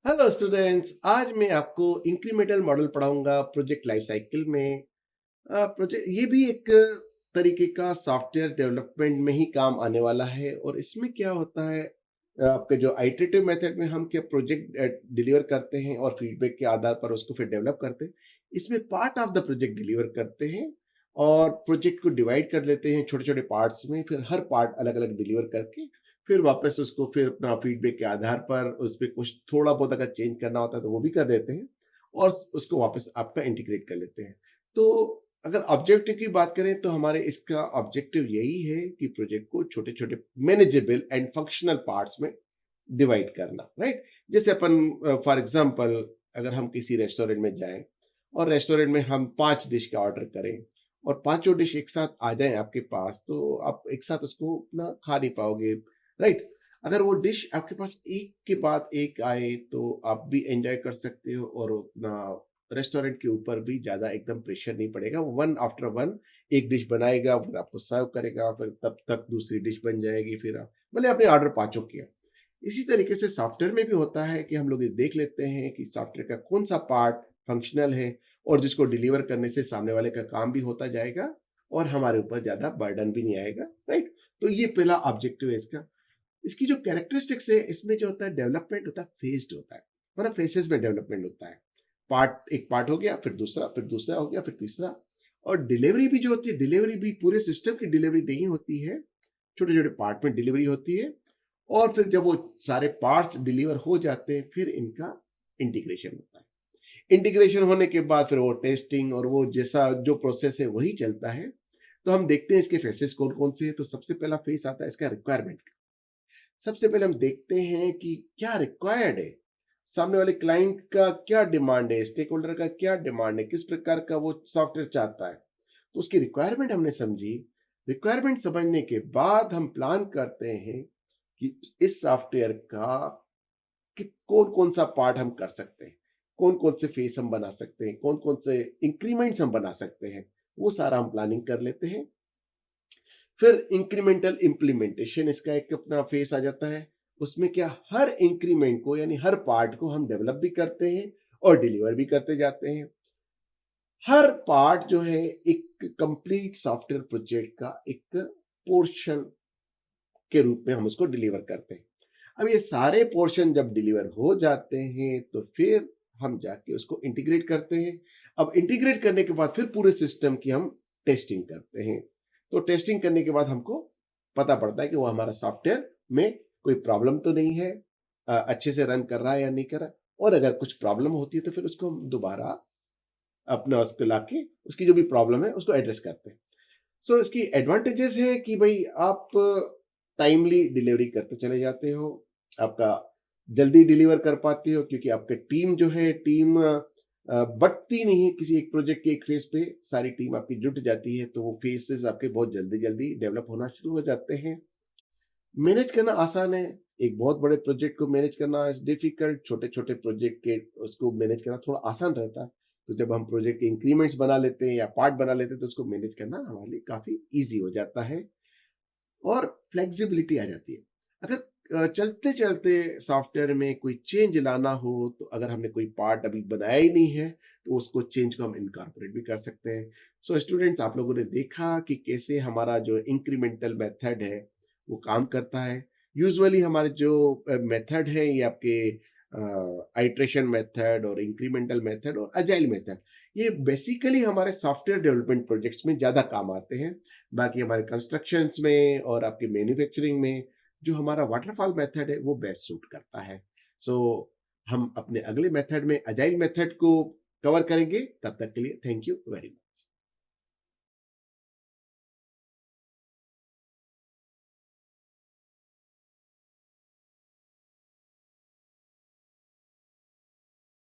Hello students, आज मैं आपको इंक्रीमेंटल मॉडल पढ़ाऊंगा प्रोजेक्ट लाइफ साइकिल में। प्रोजेक्ट ये भी एक तरीके का सॉफ्टवेयर डेवलपमेंट में ही काम आने वाला है। और इसमें क्या होता है, आपके जो आइटरेटिव मेथड में हम क्या प्रोजेक्ट डिलीवर करते हैं और फीडबैक के आधार पर उसको फिर डेवलप करते हैं। इसमें part of the project deliver करते हैं और प्रोजेक्ट को डिवाइड कर लेते हैं छोटे छोटे पार्ट्स में, फिर हर पार्ट अलग अलग डिलीवर करके फिर वापस उसको फिर अपना फीडबैक के आधार पर उस पर कुछ थोड़ा बहुत अगर चेंज करना होता है तो वो भी कर देते हैं और उसको वापस आपका इंटीग्रेट कर लेते हैं। तो अगर ऑब्जेक्टिव की बात करें तो हमारे इसका ऑब्जेक्टिव यही है कि प्रोजेक्ट को छोटे छोटे मैनेजेबल एंड फंक्शनल पार्ट्स में डिवाइड करना, राइट। जैसे अपन फॉर एग्जांपल, अगर हम किसी रेस्टोरेंट में जाएं और रेस्टोरेंट में हम 5 डिश का ऑर्डर करें और पांचों डिश एक साथ आ जाएं आपके पास, तो आप एक साथ उसको ना खा नहीं पाओगे, राइट। अगर वो डिश आपके पास एक के बाद एक आए तो आप भी एंजॉय कर सकते हो और अपना रेस्टोरेंट के ऊपर भी ज्यादा एकदम प्रेशर नहीं पड़ेगा। वन आफ्टर वन एक डिश बनाएगा, फिर आपको सर्व करेगा, फिर तब तक दूसरी डिश बन जाएगी, फिर आप भले आपने ऑर्डर पांचों किया। इसी तरीके से सॉफ्टवेयर में भी होता है कि हम लोग ये देख लेते हैं कि सॉफ्टवेयर का कौन सा पार्ट फंक्शनल है और जिसको डिलीवर करने से सामने वाले का काम भी होता जाएगा और हमारे ऊपर ज्यादा बर्डन भी नहीं आएगा, राइट। तो ये पहला ऑब्जेक्टिव है इसका। इसकी जो कैरेक्टरिस्टिक्स है, इसमें जो होता है डेवलपमेंट होता है, फेज्ड होता है, मतलब फेसेस में डेवलपमेंट होता है। एक पार्ट हो गया, फिर दूसरा हो गया, फिर तीसरा। और डिलीवरी भी जो होती है, डिलीवरी भी पूरे सिस्टम की डिलीवरी नहीं होती है, छोटे छोटे पार्ट में डिलीवरी होती है। और फिर जब वो सारे पार्ट्स डिलीवर हो जाते हैं फिर इनका इंटीग्रेशन होता है। इंटीग्रेशन होने के बाद फिर वो टेस्टिंग और वो जैसा जो प्रोसेस है वही चलता है। तो हम देखते हैं इसके फेसेस कौन कौन से हैं। तो सबसे पहला फेस आता है इसका रिक्वायरमेंट। सबसे पहले हम देखते हैं कि क्या रिक्वायर्ड है, सामने वाले क्लाइंट का क्या डिमांड है, स्टेक होल्डर का क्या डिमांड है, किस प्रकार का वो सॉफ्टवेयर चाहता है। तो उसकी रिक्वायरमेंट हमने समझी। रिक्वायरमेंट समझने के बाद हम प्लान करते हैं कि इस सॉफ्टवेयर का कि कौन कौन सा पार्ट हम कर सकते हैं, कौन कौन से फेस हम बना सकते हैं, कौन कौन से इंक्रीमेंट्स हम बना सकते हैं, वो सारा हम प्लानिंग कर लेते हैं। फिर इंक्रीमेंटल इम्प्लीमेंटेशन इसका एक अपना फेस आ जाता है। उसमें क्या हर इंक्रीमेंट को यानी हर पार्ट को हम डेवलप भी करते हैं और डिलीवर भी करते जाते हैं। हर पार्ट जो है एक कंप्लीट सॉफ्टवेयर प्रोजेक्ट का एक पोर्शन के रूप में हम उसको डिलीवर करते हैं। अब ये सारे पोर्शन जब डिलीवर हो जाते हैं तो फिर हम जाके उसको इंटीग्रेट करते हैं। अब इंटीग्रेट करने के बाद फिर पूरे सिस्टम की हम टेस्टिंग करते हैं। तो टेस्टिंग करने के बाद हमको पता पड़ता है कि वो हमारा सॉफ्टवेयर में कोई प्रॉब्लम तो नहीं है, अच्छे से रन कर रहा है या नहीं कर रहा है। और अगर कुछ प्रॉब्लम होती है तो फिर उसको हम दोबारा अपना उसको लाके उसकी जो भी प्रॉब्लम है उसको एड्रेस करते हैं। सो इसकी एडवांटेजेस है कि भाई आप टाइमली डिलीवरी करते चले जाते हो, आपका जल्दी डिलीवर कर पाते हो क्योंकि आपका टीम जो है टीम बटती नहीं है। किसी एक प्रोजेक्ट के एक फेज पे सारी टीम आपकी जुट जाती है तो वो फेसेस आपके बहुत जल्दी जल्दी डेवलप होना शुरू हो जाते हैं। मैनेज करना आसान है, एक बहुत बड़े प्रोजेक्ट को मैनेज करना इज डिफिकल्ट, छोटे छोटे प्रोजेक्ट के उसको मैनेज करना थोड़ा आसान रहता है। तो जब हम प्रोजेक्ट के इंक्रीमेंट्स बना लेते हैं या पार्ट बना लेते हैं तो उसको मैनेज करना हमारे लिए काफी इजी हो जाता है और फ्लेक्सिबिलिटी आ जाती है। अगर चलते चलते सॉफ्टवेयर में कोई चेंज लाना हो तो अगर हमने कोई पार्ट अभी बनाया ही नहीं है तो उसको चेंज को हम इनकॉर्पोरेट भी कर सकते हैं। सो स्टूडेंट्स, आप लोगों ने देखा कि कैसे हमारा जो इंक्रीमेंटल मेथड है वो काम करता है। यूजुअली हमारे जो मेथड है ये आपके आइट्रेशन मेथड और इंक्रीमेंटल मेथड और अजाइल मेथड, ये बेसिकली हमारे सॉफ्टवेयर डेवलपमेंट प्रोजेक्ट्स में ज़्यादा काम आते हैं। बाकी हमारे कंस्ट्रक्शंस में और आपके मैन्युफैक्चरिंग में जो हमारा वाटरफॉल मेथड है वो बेस्ट सूट करता है। सो हम अपने अगले मेथड में अजाइल मेथड को कवर करेंगे। तब तक के लिए थैंक यू वेरी मच।